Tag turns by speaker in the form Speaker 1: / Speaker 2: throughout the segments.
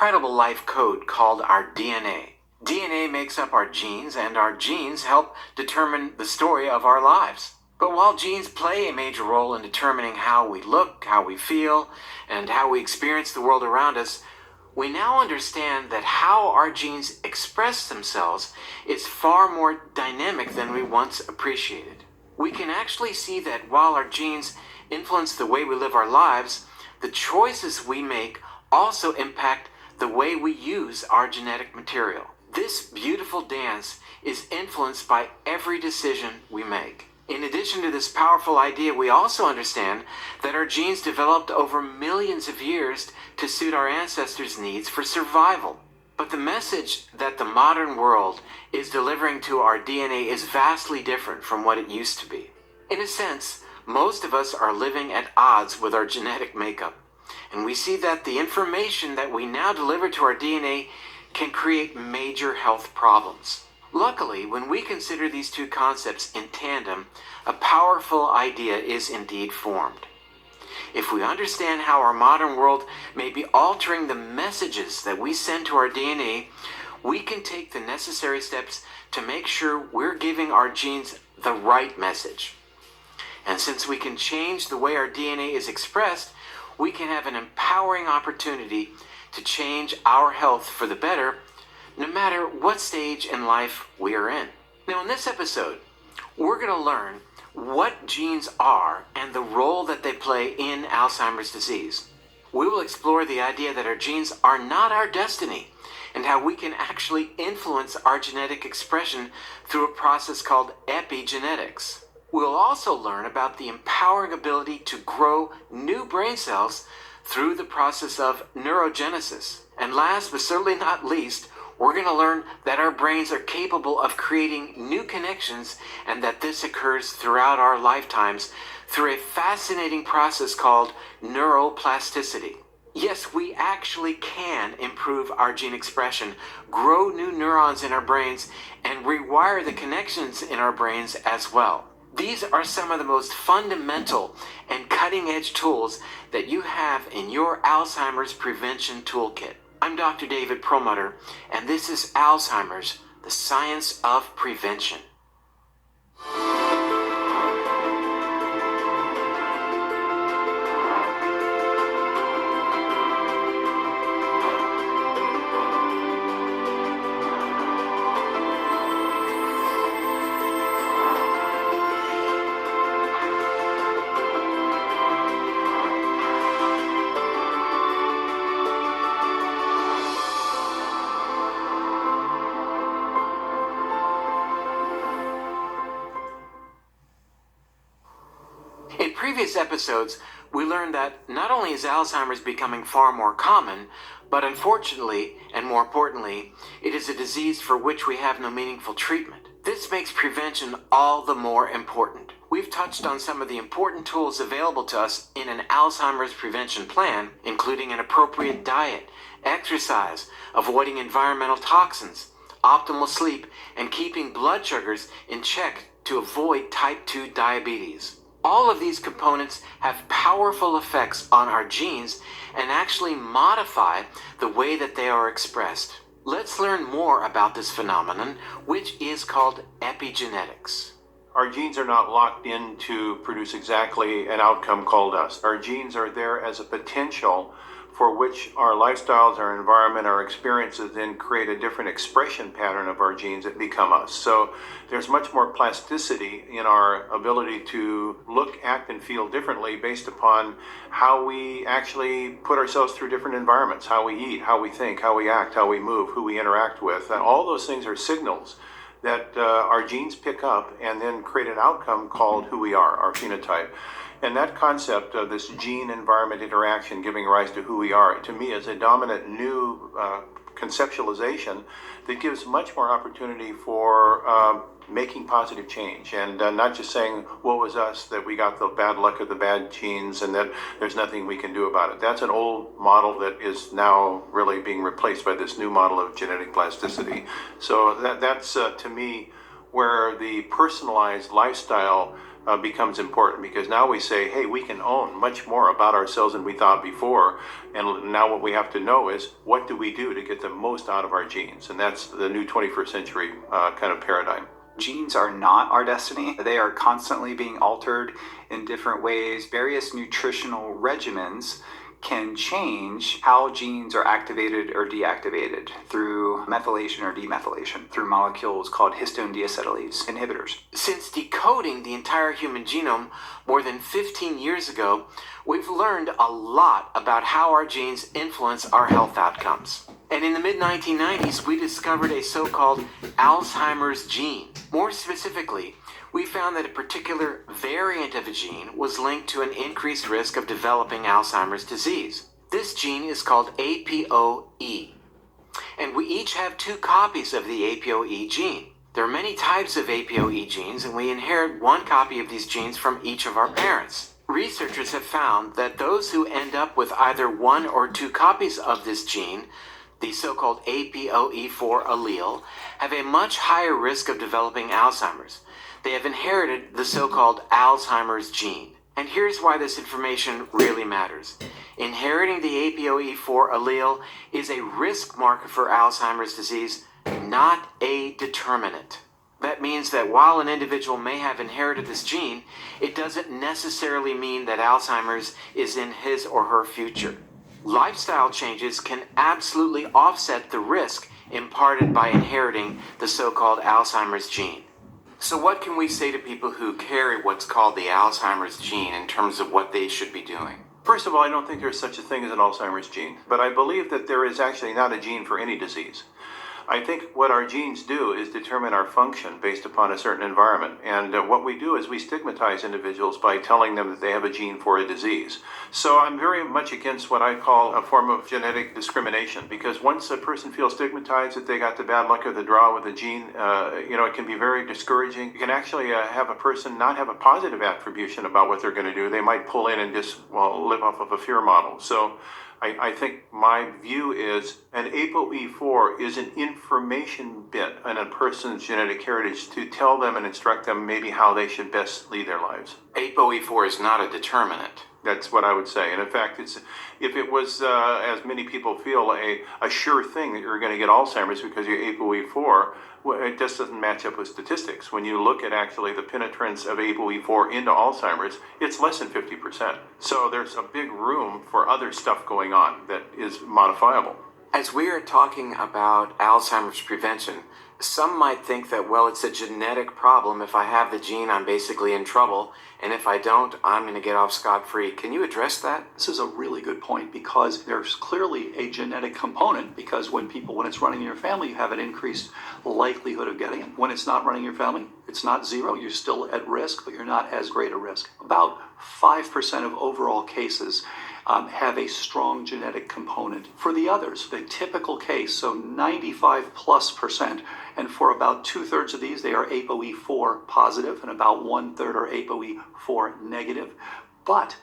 Speaker 1: incredible life code called our DNA. DNA makes up our genes, and our genes help determine the story of our lives. But while genes play a major role in determining how we look, how we feel, and how we experience the world around us, we now understand that how our genes express themselves is far more dynamic than we once appreciated. We can actually see that while our genes influence the way we live our lives, the choices we make also impact the way we use our genetic material. This beautiful dance is influenced by every decision we make. In addition to this powerful idea, we also understand that our genes developed over millions of years to suit our ancestors' needs for survival. But the message that the modern world is delivering to our DNA is vastly different from what it used to be. In a sense, most of us are living at odds with our genetic makeup, and we see that the information that we now deliver to our DNA can create major health problems. Luckily, when we consider these two concepts in tandem, a powerful idea is indeed formed. If we understand how our modern world may be altering the messages that we send to our DNA, we can take the necessary steps to make sure we're giving our genes the right message. And since we can change the way our DNA is expressed, we can have an empowering opportunity to change our health for the better, no matter what stage in life we are in. Now, in this episode, we're going to learn what genes are and the role that they play in Alzheimer's disease. We will explore the idea that our genes are not our destiny and how we can actually influence our genetic expression through a process called epigenetics. We'll also learn about the empowering ability to grow new brain cells through the process of neurogenesis. And last but certainly not least, we're going to learn that our brains are capable of creating new connections and that this occurs throughout our lifetimes through a fascinating process called neuroplasticity. Yes, we actually can improve our gene expression, grow new neurons in our brains, and rewire the connections in our brains as well. These are some of the most fundamental and cutting-edge tools that you have in your Alzheimer's prevention toolkit. I'm Dr. David Perlmutter, and this is Alzheimer's, the Science of Prevention. In previous episodes, we learned that not only is Alzheimer's becoming far more common, but unfortunately, and more importantly, it is a disease for which we have no meaningful treatment. This makes prevention all the more important. We've touched on some of the important tools available to us in an Alzheimer's prevention plan, including an appropriate diet, exercise, avoiding environmental toxins, optimal sleep, and keeping blood sugars in check to avoid type 2 diabetes. All of these components have powerful effects on our genes and actually modify the way that they are expressed. Let's learn more about this phenomenon, which is called epigenetics.
Speaker 2: Our genes are not locked in to produce exactly an outcome called us. Our genes are there as a potential for which our lifestyles, our environment, our experiences then create a different expression pattern of our genes that become us. So there's much more plasticity in our ability to look, act, and feel differently based upon how we actually put ourselves through different environments, how we eat, how we think, how we act, how we move, who we interact with. And all those things are signals that our genes pick up and then create an outcome called who we are, our phenotype. And that concept of this gene-environment interaction giving rise to who we are, to me, is a dominant new conceptualization that gives much more opportunity for making positive change and not just saying, what was us, that we got the bad luck of the bad genes and that there's nothing we can do about it. That's an old model that is now really being replaced by this new model of genetic plasticity. So that's to me, where the personalized lifestyle becomes important, because now we say, hey, we can own much more about ourselves than we thought before. And now what we have to know is, what do we do to get the most out of our genes? And that's the new 21st century kind of paradigm.
Speaker 3: Genes are not our destiny. They are constantly being altered in different ways. Various nutritional regimens can change how genes are activated or deactivated through methylation or demethylation through molecules called histone deacetylase inhibitors.
Speaker 1: Since decoding the entire human genome more than 15 years ago, we've learned a lot about how our genes influence our health outcomes. And in the mid-1990s, we discovered a so-called Alzheimer's gene. More specifically, we found that a particular variant of a gene was linked to an increased risk of developing Alzheimer's disease. This gene is called APOE, and we each have 2 copies of the APOE gene. There are many types of APOE genes, and we inherit 1 copy of these genes from each of our parents. Researchers have found that those who end up with either 1 or 2 copies of this gene, the so-called APOE4 allele, have a much higher risk of developing Alzheimer's. They have inherited the so-called Alzheimer's gene. And here's why this information really matters. Inheriting the APOE4 allele is a risk marker for Alzheimer's disease, not a determinant. That means that while an individual may have inherited this gene, it doesn't necessarily mean that Alzheimer's is in his or her future. Lifestyle changes can absolutely offset the risk imparted by inheriting the so-called Alzheimer's gene. So what can we say to people who carry what's called the Alzheimer's gene in terms of what they should be doing?
Speaker 2: First of all, I don't think there's such a thing as an Alzheimer's gene, but I believe that there is actually not a gene for any disease. I think what our genes do is determine our function based upon a certain environment. And what we do is we stigmatize individuals by telling them that they have a gene for a disease. So I'm very much against what I call a form of genetic discrimination, because once a person feels stigmatized that they got the bad luck of the draw with a gene, it can be very discouraging. You can actually have a person not have a positive attribution about what they're going to do. They might pull in and just live off of a fear model. So I think my view is an APOE4 is an information bit in a person's genetic heritage to tell them and instruct them maybe how they should best lead their lives.
Speaker 1: APOE4 is not a determinant.
Speaker 2: That's what I would say. And in fact, if it was, as many people feel, a sure thing that you're going to get Alzheimer's because you're APOE4, well, it just doesn't match up with statistics. When you look at actually the penetrance of APOE4 into Alzheimer's, it's less than 50%. So there's a big room for other stuff going on that is modifiable.
Speaker 1: As we are talking about Alzheimer's prevention, some might think that, well, it's a genetic problem. If I have the gene, I'm basically in trouble. And if I don't, I'm going to get off scot-free. Can you address that?
Speaker 4: This is a really good point, because there's clearly a genetic component, because when it's running in your family, you have an increased likelihood of getting it. When it's not running in your family, it's not zero. You're still at risk, but you're not as great a risk. About 5% of overall cases have a strong genetic component. For the others, the typical case, so 95+%, and for about 2/3 of these, they are APOE4 positive, and about 1/3 are APOE4 negative. But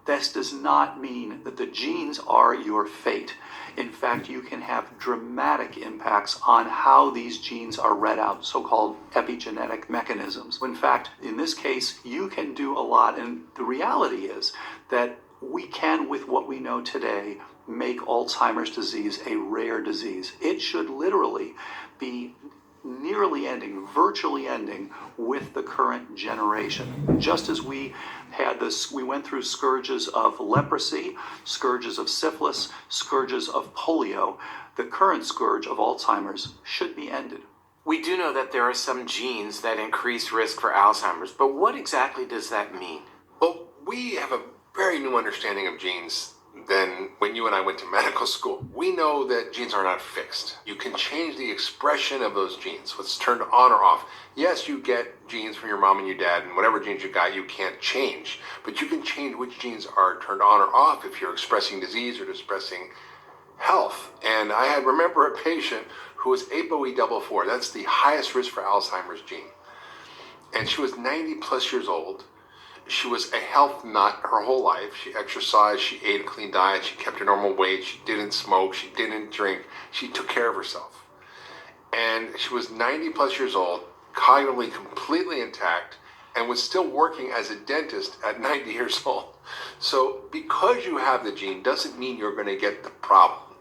Speaker 4: this does not mean that the genes are your fate. In fact, you can have dramatic impacts on how these genes are read out, so-called epigenetic mechanisms. In fact, in this case, you can do a lot, and the reality is that we can, with what we know today, make Alzheimer's disease a rare disease. It should literally be nearly ending, virtually ending with the current generation. Just as we went through scourges of leprosy, scourges of syphilis, scourges of polio, the current scourge of Alzheimer's should be ended.
Speaker 1: We do know that there are some genes that increase risk for Alzheimer's, but what exactly does that mean?
Speaker 5: Well, we have a very new understanding of genes than when you and I went to medical school. We know that genes are not fixed. You can change the expression of those genes, what's turned on or off. Yes, you get genes from your mom and your dad, and whatever genes you got, you can't change. But you can change which genes are turned on or off if you're expressing disease or expressing health. And I remember a patient who was APOE4. That's the highest risk for Alzheimer's gene. And she was 90+ years old. She was a health nut her whole life. She exercised, she ate a clean diet, she kept her normal weight, she didn't smoke, she didn't drink, she took care of herself. And she was 90+ years old, cognitively completely intact, and was still working as a dentist at 90 years old. So because you have the gene doesn't mean you're going to get the problem.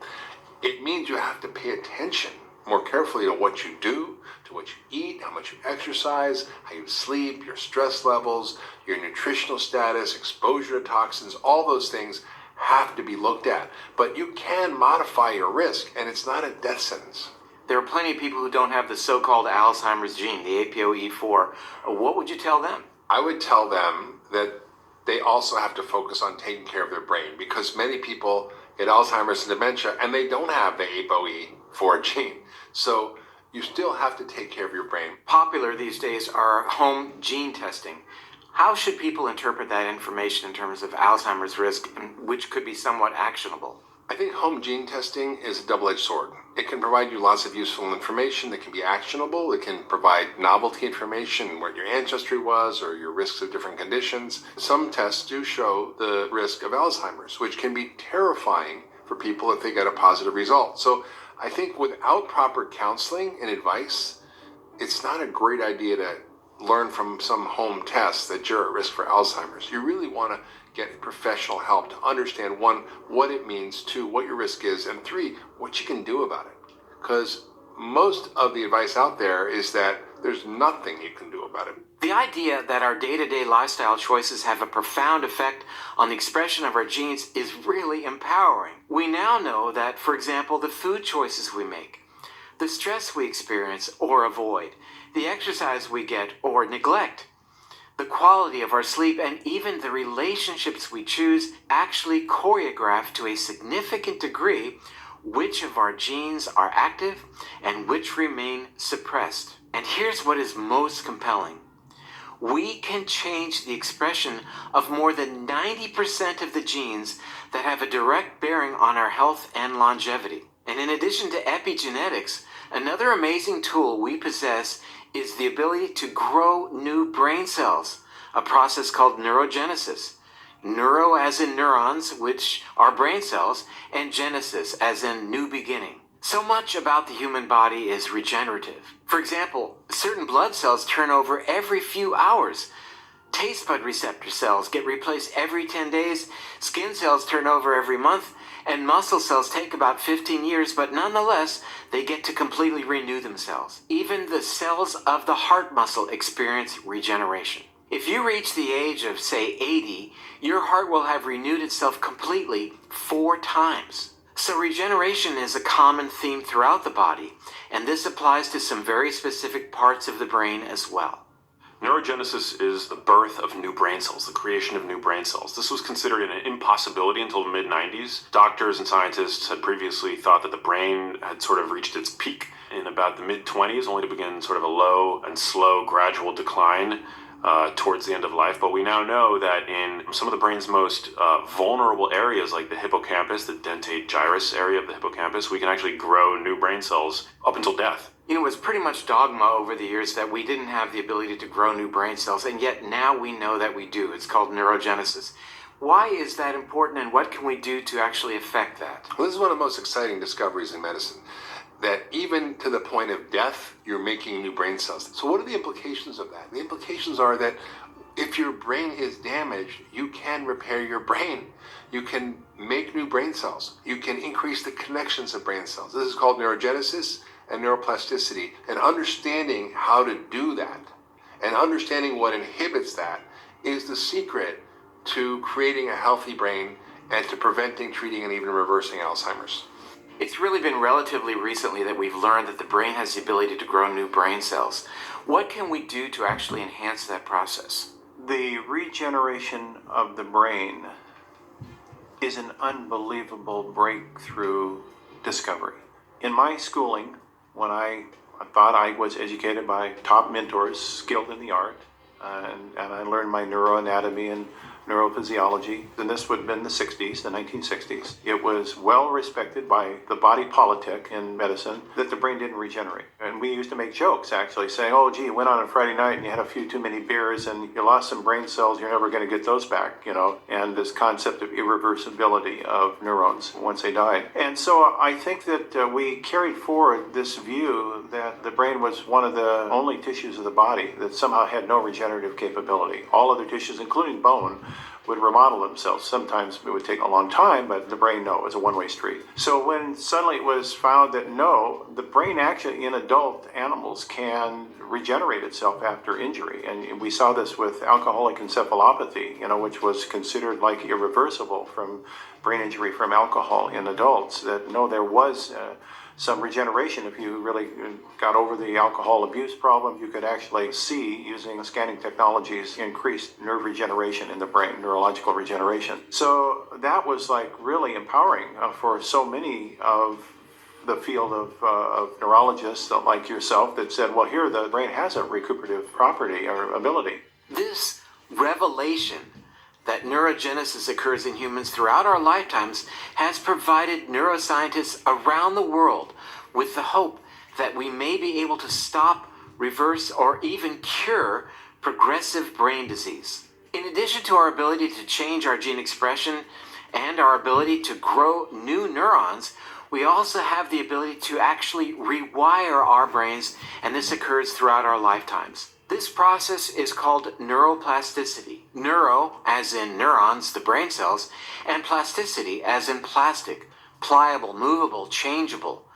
Speaker 5: It means you have to pay attention more carefully to what you do, to what you eat, how much you exercise, how you sleep, your stress levels, your nutritional status, exposure to toxins. All those things have to be looked at. But you can modify your risk, and it's not a death sentence.
Speaker 1: There are plenty of people who don't have the so-called Alzheimer's gene, the APOE4. What would you tell them?
Speaker 5: I would tell them that they also have to focus on taking care of their brain, because many people get Alzheimer's and dementia and they don't have the APOE4 gene. So you still have to take care of your brain.
Speaker 1: Popular these days are home gene testing. How should people interpret that information in terms of Alzheimer's risk, which could be somewhat actionable?
Speaker 5: I think home gene testing is a double-edged sword. It can provide you lots of useful information that can be actionable. It can provide novelty information, what your ancestry was or your risks of different conditions. Some tests do show the risk of Alzheimer's, which can be terrifying for people if they get a positive result. So I think without proper counseling and advice, it's not a great idea to learn from some home test that you're at risk for Alzheimer's. You really want to get professional help to understand, one, what it means, two, what your risk is, and three, what you can do about it. Because most of the advice out there is that there's nothing you can do about it.
Speaker 1: The idea that our day-to-day lifestyle choices have a profound effect on the expression of our genes is really empowering. We now know that, for example, the food choices we make, the stress we experience or avoid, the exercise we get or neglect, the quality of our sleep, and even the relationships we choose actually choreograph to a significant degree which of our genes are active and which remain suppressed. And here's what is most compelling. We can change the expression of more than 90% of the genes that have a direct bearing on our health and longevity. And in addition to epigenetics, another amazing tool we possess is the ability to grow new brain cells, a process called neurogenesis. Neuro as in neurons, which are brain cells, and genesis as in new beginning. So much about the human body is regenerative. For example, certain blood cells turn over every few hours. Taste bud receptor cells get replaced every 10 days, skin cells turn over every month, and muscle cells take about 15 years, but nonetheless, they get to completely renew themselves. Even the cells of the heart muscle experience regeneration. If you reach the age of, say, 80, your heart will have renewed itself completely 4 times. So regeneration is a common theme throughout the body, and this applies to some very specific parts of the brain as well.
Speaker 6: Neurogenesis is the birth of new brain cells, the creation of new brain cells. This was considered an impossibility until the mid-90s. Doctors and scientists had previously thought that the brain had sort of reached its peak in about the mid-20s, only to begin sort of a low and slow gradual decline towards the end of life. But we now know that in some of the brain's most vulnerable areas, like the hippocampus, the dentate gyrus area of the hippocampus, we can actually grow new brain cells up until death.
Speaker 1: You know, it's pretty much dogma over the years that we didn't have the ability to grow new brain cells, and yet now we know that we do. It's called neurogenesis. Why is that important, and what can we do to actually affect that?
Speaker 5: Well, this is one of the most exciting discoveries in medicine, that even to the point of death, you're making new brain cells. So what are the implications of that? The implications are that if your brain is damaged, you can repair your brain. You can make new brain cells. You can increase the connections of brain cells. This is called neurogenesis and neuroplasticity. And understanding how to do that and understanding what inhibits that is the secret to creating a healthy brain and to preventing, treating, and even reversing Alzheimer's.
Speaker 1: It's really been relatively recently that we've learned that the brain has the ability to grow new brain cells. What can we do to actually enhance that process?
Speaker 2: The regeneration of the brain is an unbelievable breakthrough discovery. In my schooling, when I thought I was educated by top mentors skilled in the art, and I learned my neuroanatomy and neurophysiology, and this would have been the 60s, the 1960s. It was well respected by the body politic in medicine that the brain didn't regenerate. And we used to make jokes, actually, saying, oh, gee, you went on a Friday night and you had a few too many beers and you lost some brain cells, you're never going to get those back, and this concept of irreversibility of neurons once they died. And so I think that we carried forward this view that the brain was one of the only tissues of the body that somehow had no regenerative capability. All other tissues, including bone, would remodel themselves. Sometimes it would take a long time, but the brain, no, it's a one-way street. So when suddenly it was found that no, the brain actually in adult animals can regenerate itself after injury. And we saw this with alcoholic encephalopathy, which was considered like irreversible from brain injury from alcohol in adults, that no, there was some regeneration. If you really got over the alcohol abuse problem, you could actually see, using scanning technologies, increased nerve regeneration in the brain, neurological regeneration. So that was like really empowering for so many of the field of neurologists like yourself that said, well, here the brain has a recuperative property or ability.
Speaker 1: This revelation that neurogenesis occurs in humans throughout our lifetimes has provided neuroscientists around the world with the hope that we may be able to stop, reverse, or even cure progressive brain disease. In addition to our ability to change our gene expression and our ability to grow new neurons, we also have the ability to actually rewire our brains, and this occurs throughout our lifetimes. This process is called neuroplasticity. Neuro, as in neurons, the brain cells, and plasticity, as in plastic, pliable, movable, changeable.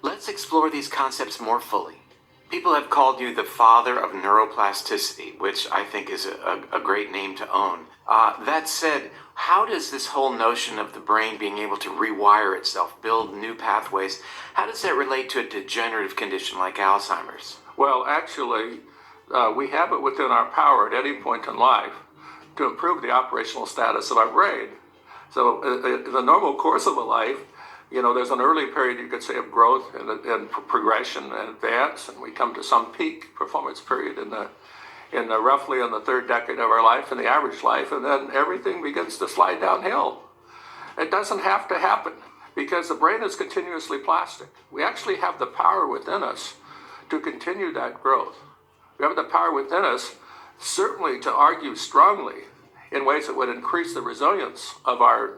Speaker 1: Let's explore these concepts more fully. People have called you the father of neuroplasticity, which I think is a great name to own. That said, how does this whole notion of the brain being able to rewire itself, build new pathways, how does that relate to a degenerative condition like Alzheimer's?
Speaker 4: Well, actually, we have it within our power at any point in life to improve the operational status of our brain. So in the normal course of a life, there's an early period, you could say, of growth and progression and advance, and we come to some peak performance period in the roughly in the third decade of our life, in the average life, and then everything begins to slide downhill. It doesn't have to happen because the brain is continuously plastic. We actually have the power within us to continue that growth. We have the power within us, certainly, to argue strongly in ways that would increase the resilience of our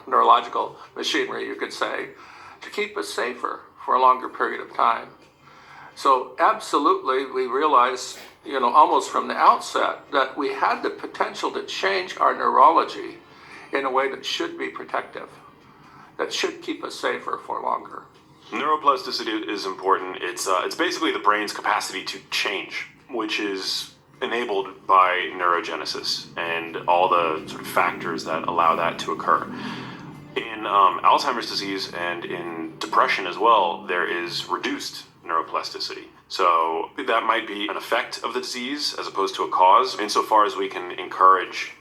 Speaker 4: neurological machinery, you could say, to keep us safer for a longer period of time. So absolutely, we realized, almost from the outset, that we had the potential to change our neurology in a way that should be protective, that should keep us safer for longer.
Speaker 6: Neuroplasticity is important. It's basically the brain's capacity to change, which is enabled by neurogenesis and all the sort of factors that allow that to occur. In Alzheimer's disease and in depression as well, there is reduced neuroplasticity. So that might be an effect of the disease as opposed to a cause. Insofar as we can encourage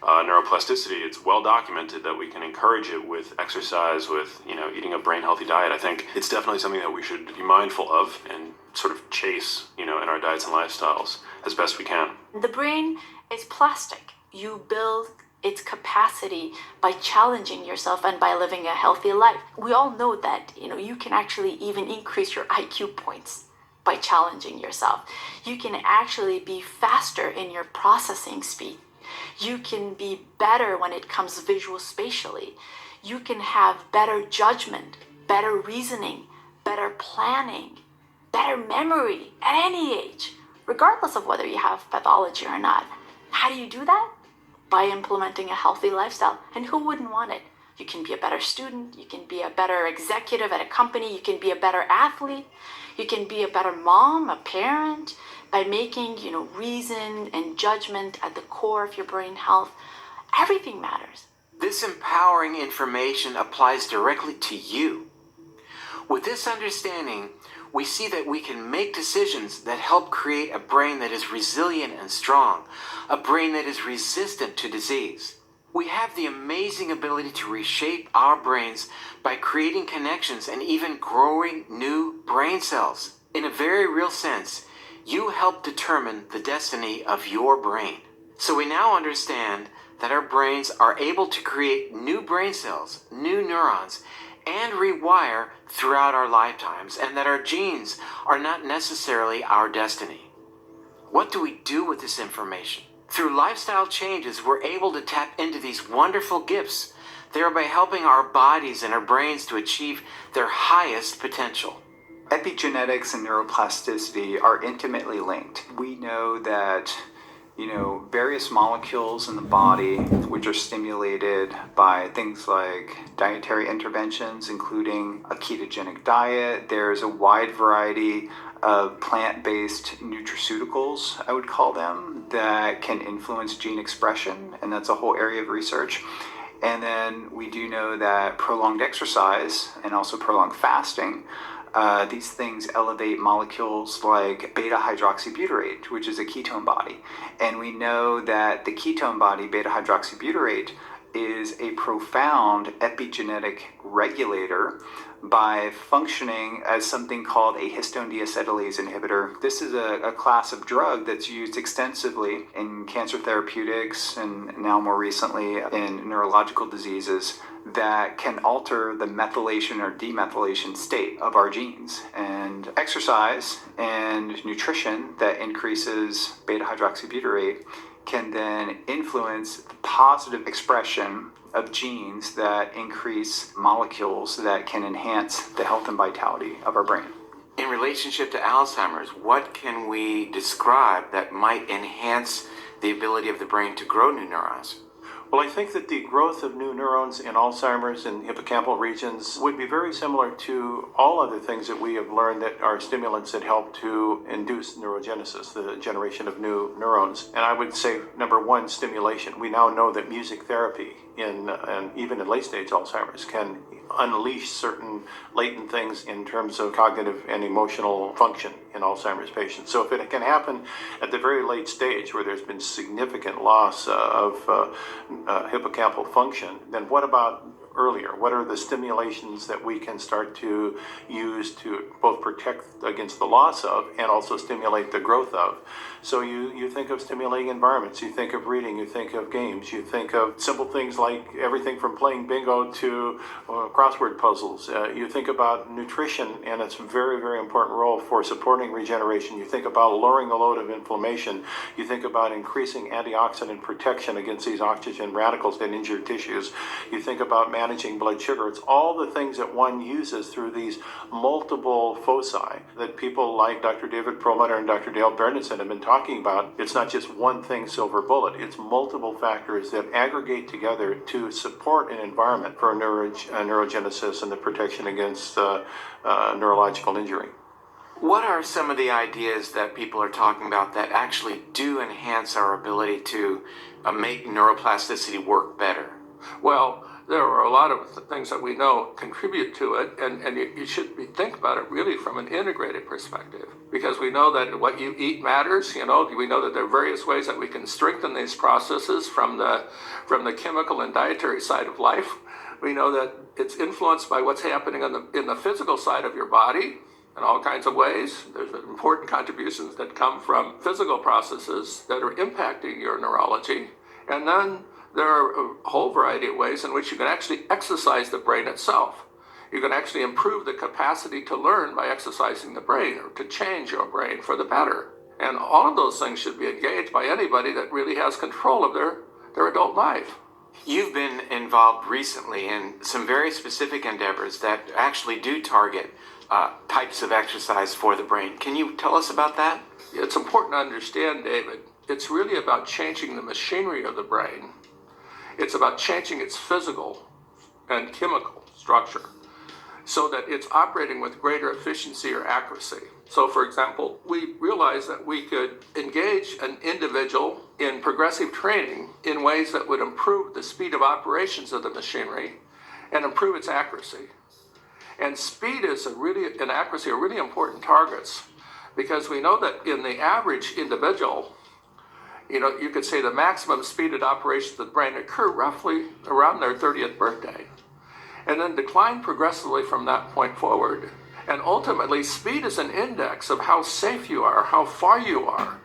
Speaker 6: neuroplasticity, it's well documented that we can encourage it with exercise, with eating a brain healthy diet. I think it's definitely something that we should be mindful of and sort of chase, in our diets and lifestyles as best we can.
Speaker 7: The brain is plastic. You build its capacity by challenging yourself and by living a healthy life. We all know that, you can actually even increase your IQ points by challenging yourself. You can actually be faster in your processing speed. You can be better when it comes visual spatially. You can have better judgment, better reasoning, better planning, better memory at any age, regardless of whether you have pathology or not. How do you do that? By implementing a healthy lifestyle. And who wouldn't want it? You can be a better student, you can be a better executive at a company, you can be a better athlete, you can be a better mom, a parent, by making, reason and judgment at the core of your brain health. Everything matters.
Speaker 1: This empowering information applies directly to you. With this understanding, we see that we can make decisions that help create a brain that is resilient and strong, a brain that is resistant to disease. We have the amazing ability to reshape our brains by creating connections and even growing new brain cells. In a very real sense, you help determine the destiny of your brain. So we now understand that our brains are able to create new brain cells, new neurons, and rewire throughout our lifetimes, and that our genes are not necessarily our destiny. What do we do with this information? Through lifestyle changes, we're able to tap into these wonderful gifts, thereby helping our bodies and our brains to achieve their highest potential.
Speaker 3: Epigenetics and neuroplasticity are intimately linked. We know that various molecules in the body, which are stimulated by things like dietary interventions, including a ketogenic diet. There's a wide variety of plant-based nutraceuticals, I would call them, that can influence gene expression, and that's a whole area of research. And then we do know that prolonged exercise and also prolonged fasting, these things elevate molecules like beta-hydroxybutyrate, which is a ketone body. And we know that the ketone body, beta-hydroxybutyrate, is a profound epigenetic regulator by functioning as something called a histone deacetylase inhibitor. This is a class of drug that's used extensively in cancer therapeutics and now more recently in neurological diseases that can alter the methylation or demethylation state of our genes. And exercise and nutrition that increases beta-hydroxybutyrate can then influence the positive expression of genes that increase molecules that can enhance the health and vitality of our brain.
Speaker 1: In relationship to Alzheimer's, what can we describe that might enhance the ability of the brain to grow new neurons?
Speaker 2: Well, I think that the growth of new neurons in Alzheimer's and hippocampal regions would be very similar to all other things that we have learned that are stimulants that help to induce neurogenesis, the generation of new neurons. And I would say, number one, stimulation. We now know that music therapy and even in late-stage Alzheimer's can unleash certain latent things in terms of cognitive and emotional function in Alzheimer's patients. So if it can happen at the very late stage where there's been significant loss of hippocampal function, then what about earlier? What are the stimulations that we can start to use to both protect against the loss of and also stimulate the growth of? So you think of stimulating environments, you think of reading, you think of games, you think of simple things like everything from playing bingo to crossword puzzles. You think about nutrition and its very, very important role for supporting regeneration. You think about lowering the load of inflammation. You think about increasing antioxidant protection against these oxygen radicals that injure tissues. You think about managing blood sugar. It's all the things that one uses through these multiple foci that people like Dr. David Perlmutter and Dr. Dale Berndsen have been talking about. It's not just one thing, silver bullet. It's multiple factors that aggregate together to support an environment for neurogenesis and the protection against neurological injury.
Speaker 1: What are some of the ideas that people are talking about that actually do enhance our ability to make neuroplasticity work better?
Speaker 8: Well, there are a lot of things that we know contribute to it, and you should think about it really from an integrated perspective, because we know that what you eat matters. We know that there are various ways that we can strengthen these processes from the chemical and dietary side of life. We know that it's influenced by what's happening in the physical side of your body in all kinds of ways. There's important contributions that come from physical processes that are impacting your neurology, and then there are a whole variety of ways in which you can actually exercise the brain itself. You can actually improve the capacity to learn by exercising the brain or to change your brain for the better. And all of those things should be engaged by anybody that really has control of their adult life.
Speaker 1: You've been involved recently in some very specific endeavors that actually do target types of exercise for the brain. Can you tell us about that?
Speaker 8: It's important to understand, David, it's really about changing the machinery of the brain. It's about changing its physical and chemical structure so that it's operating with greater efficiency or accuracy. So, for example, we realized that we could engage an individual in progressive training in ways that would improve the speed of operations of the machinery and improve its accuracy. And speed and accuracy are really important targets, because we know that in the average individual, you could say the maximum speed of operation of the brain occur roughly around their 30th birthday, and then decline progressively from that point forward. And ultimately, speed is an index of how safe you are, how far you are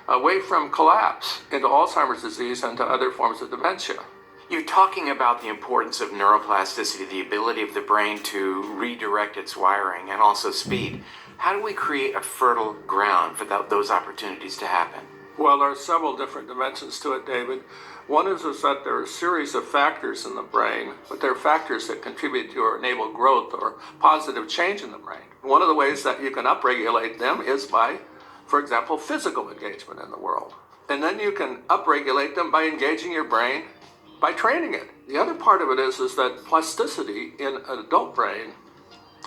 Speaker 8: away from collapse into Alzheimer's disease and to other forms of dementia.
Speaker 1: You're talking about the importance of neuroplasticity, the ability of the brain to redirect its wiring, and also speed. How do we create a fertile ground for those opportunities to happen?
Speaker 8: Well, there are several different dimensions to it, David. One is that there are a series of factors in the brain, but they're factors that contribute to or enable growth or positive change in the brain. One of the ways that you can upregulate them is by, for example, physical engagement in the world. And then you can upregulate them by engaging your brain, by training it. The other part of it is that plasticity in an adult brain,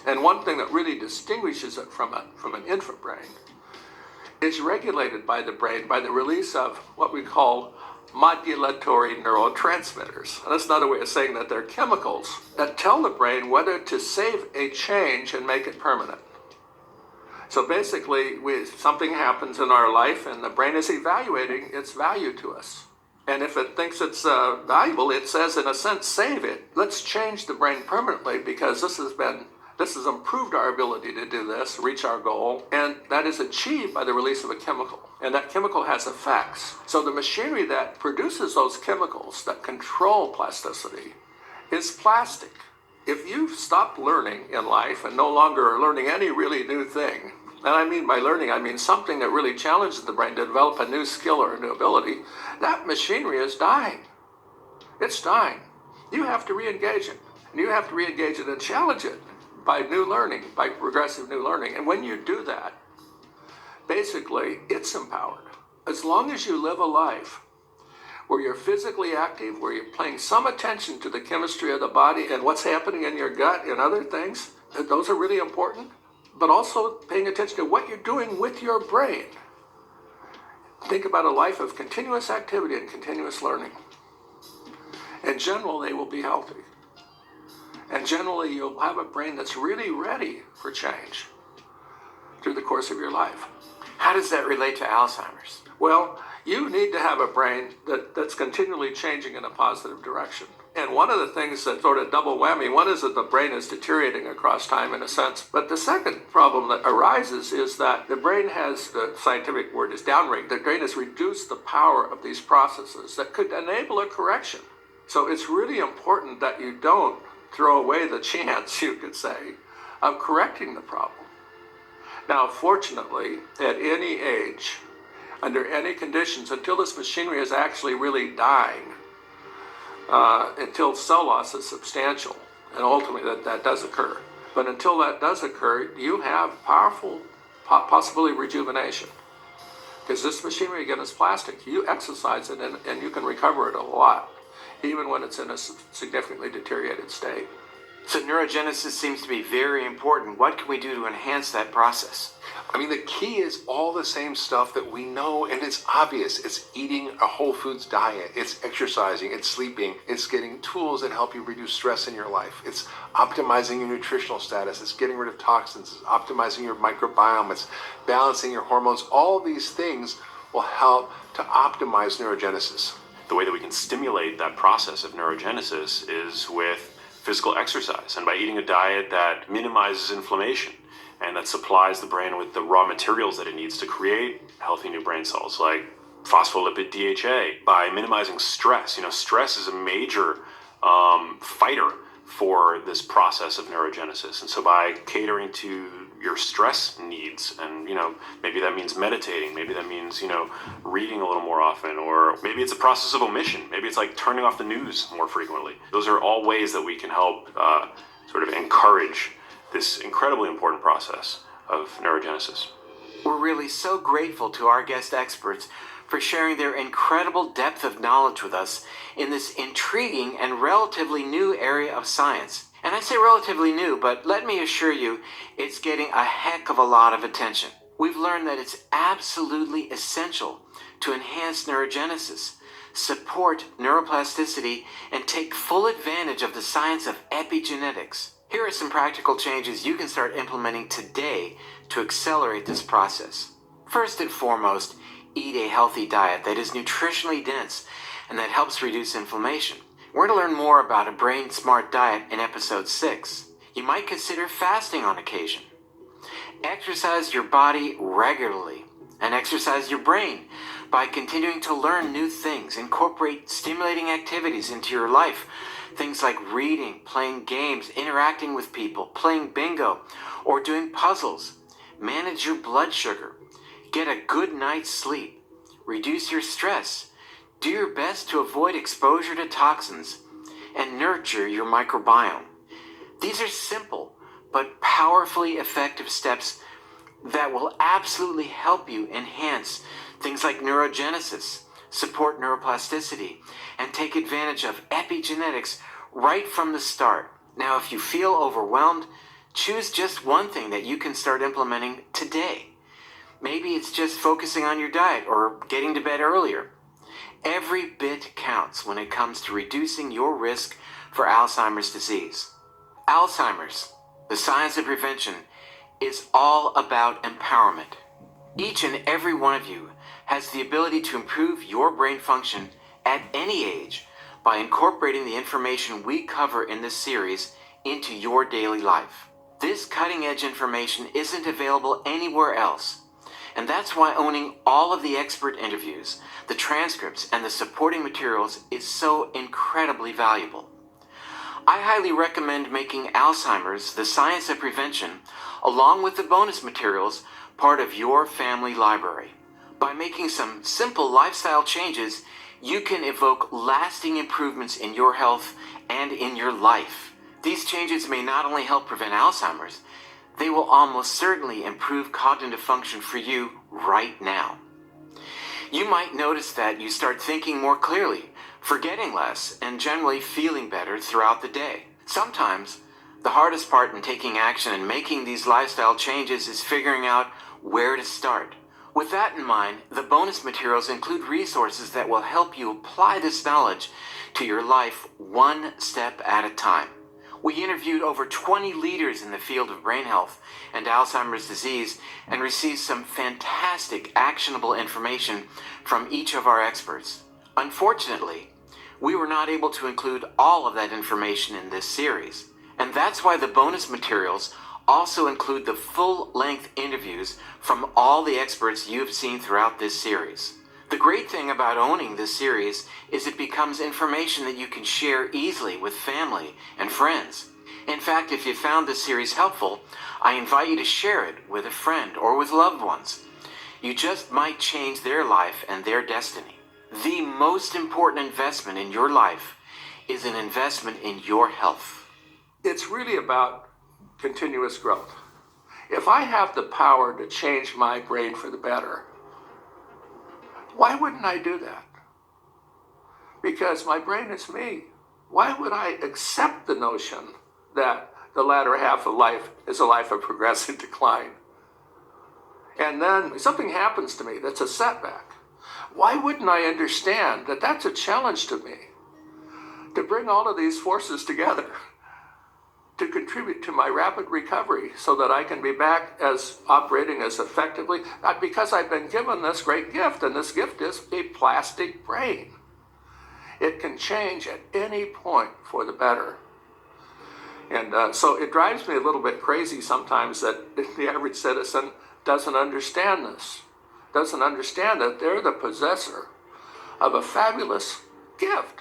Speaker 8: and one thing that really distinguishes it from an infant brain, is regulated by the brain by the release of what we call modulatory neurotransmitters. And that's another way of saying that they're chemicals that tell the brain whether to save a change and make it permanent. So basically, something happens in our life and the brain is evaluating its value to us. And if it thinks it's valuable, it says, in a sense, save it. Let's change the brain permanently because this has improved our ability to do this, reach our goal, and that is achieved by the release of a chemical. And that chemical has effects. So the machinery that produces those chemicals that control plasticity is plastic. If you've stopped learning in life and no longer are learning any really new thing, and I mean by learning, I mean something that really challenges the brain to develop a new skill or a new ability, that machinery is dying. It's dying. You have to re-engage it. And you have to re-engage it and challenge it by new learning, by progressive new learning. And when you do that, basically, it's empowered. As long as you live a life where you're physically active, where you're paying some attention to the chemistry of the body and what's happening in your gut and other things, those are really important, but also paying attention to what you're doing with your brain. Think about a life of continuous activity and continuous learning. In general, they will be healthy. And generally, you'll have a brain that's really ready for change through the course of your life.
Speaker 1: How does that relate to Alzheimer's?
Speaker 8: Well, you need to have a brain that's continually changing in a positive direction. And one of the things that sort of double whammy, one is that the brain is deteriorating across time in a sense. But the second problem that arises is that the brain has, the scientific word is downregulated, the brain has reduced the power of these processes that could enable a correction. So it's really important that you don't throw away the chance, you could say, of correcting the problem. Now, fortunately, at any age, under any conditions, until this machinery is actually really dying, until cell loss is substantial, and ultimately that does occur. But until that does occur, you have powerful possibility of rejuvenation. Because this machinery, again, is plastic. You exercise it and you can recover it a lot, even when it's in a significantly deteriorated state.
Speaker 1: So neurogenesis seems to be very important. What can we do to enhance that process?
Speaker 5: I mean, the key is all the same stuff that we know, and it's obvious. It's eating a whole foods diet. It's exercising. It's sleeping. It's getting tools that help you reduce stress in your life. It's optimizing your nutritional status. It's getting rid of toxins. It's optimizing your microbiome. It's balancing your hormones. All these things will help to optimize neurogenesis.
Speaker 6: The way that we can stimulate that process of neurogenesis is with physical exercise and by eating a diet that minimizes inflammation and that supplies the brain with the raw materials that it needs to create healthy new brain cells like phospholipid DHA, by minimizing stress. Stress is a major fighter for this process of neurogenesis. And so by catering to your stress needs, and maybe that means meditating, maybe that means reading a little more often, or maybe it's a process of omission, maybe it's like turning off the news more frequently. Those are all ways that we can help sort of encourage this incredibly important process of neurogenesis.
Speaker 1: We're really so grateful to our guest experts for sharing their incredible depth of knowledge with us in this intriguing and relatively new area of science. And I say relatively new, but let me assure you, it's getting a heck of a lot of attention. We've learned that it's absolutely essential to enhance neurogenesis, support neuroplasticity, and take full advantage of the science of epigenetics. Here are some practical changes you can start implementing today to accelerate this process. First and foremost, eat a healthy diet that is nutritionally dense and that helps reduce inflammation. We're going to learn more about a brain smart diet in episode 6. You might consider fasting on occasion. Exercise your body regularly and exercise your brain by continuing to learn new things, incorporate stimulating activities into your life. Things like reading, playing games, interacting with people, playing bingo, or doing puzzles. Manage your blood sugar. Get a good night's sleep. Reduce your stress. Do your best to avoid exposure to toxins. And nurture your microbiome. These are simple but powerfully effective steps that will absolutely help you enhance things like neurogenesis, support neuroplasticity, and take advantage of epigenetics right from the start. Now, if you feel overwhelmed, choose just one thing that you can start implementing today. Maybe it's just focusing on your diet or getting to bed earlier. Every bit counts when it comes to reducing your risk for Alzheimer's disease. Alzheimer's, the science of prevention, is all about empowerment. Each and every one of you has the ability to improve your brain function at any age by incorporating the information we cover in this series into your daily life. This cutting-edge information isn't available anywhere else, and that's why owning all of the expert interviews, the transcripts, and the supporting materials is so incredibly valuable. I highly recommend making Alzheimer's, the science of prevention, along with the bonus materials, part of your family library. By making some simple lifestyle changes, you can evoke lasting improvements in your health and in your life. These changes may not only help prevent Alzheimer's, they will almost certainly improve cognitive function for you right now. You might notice that you start thinking more clearly, forgetting less, and generally feeling better throughout the day. Sometimes, the hardest part in taking action and making these lifestyle changes is figuring out where to start. With that in mind, the bonus materials include resources that will help you apply this knowledge to your life one step at a time. We interviewed over 20 leaders in the field of brain health and Alzheimer's disease and received some fantastic actionable information from each of our experts. Unfortunately, we were not able to include all of that information in this series, and that's why the bonus materials also include the full-length interviews from all the experts you've seen throughout this series. The great thing about owning this series is it becomes information that you can share easily with family and friends. In fact, if you found this series helpful, I invite you to share it with a friend or with loved ones. You just might change their life and their destiny. The most important investment in your life is an investment in your health.
Speaker 8: It's really about continuous growth. If I have the power to change my brain for the better, why wouldn't I do that? Because my brain is me. Why would I accept the notion that the latter half of life is a life of progressive decline? And then something happens to me that's a setback. Why wouldn't I understand that that's a challenge to me to bring all of these forces together to contribute to my rapid recovery so that I can be back as operating as effectively, because I've been given this great gift, and this gift is a plastic brain. It can change at any point for the better. And so it drives me a little bit crazy sometimes that the average citizen doesn't understand this, doesn't understand that they're the possessor of a fabulous gift.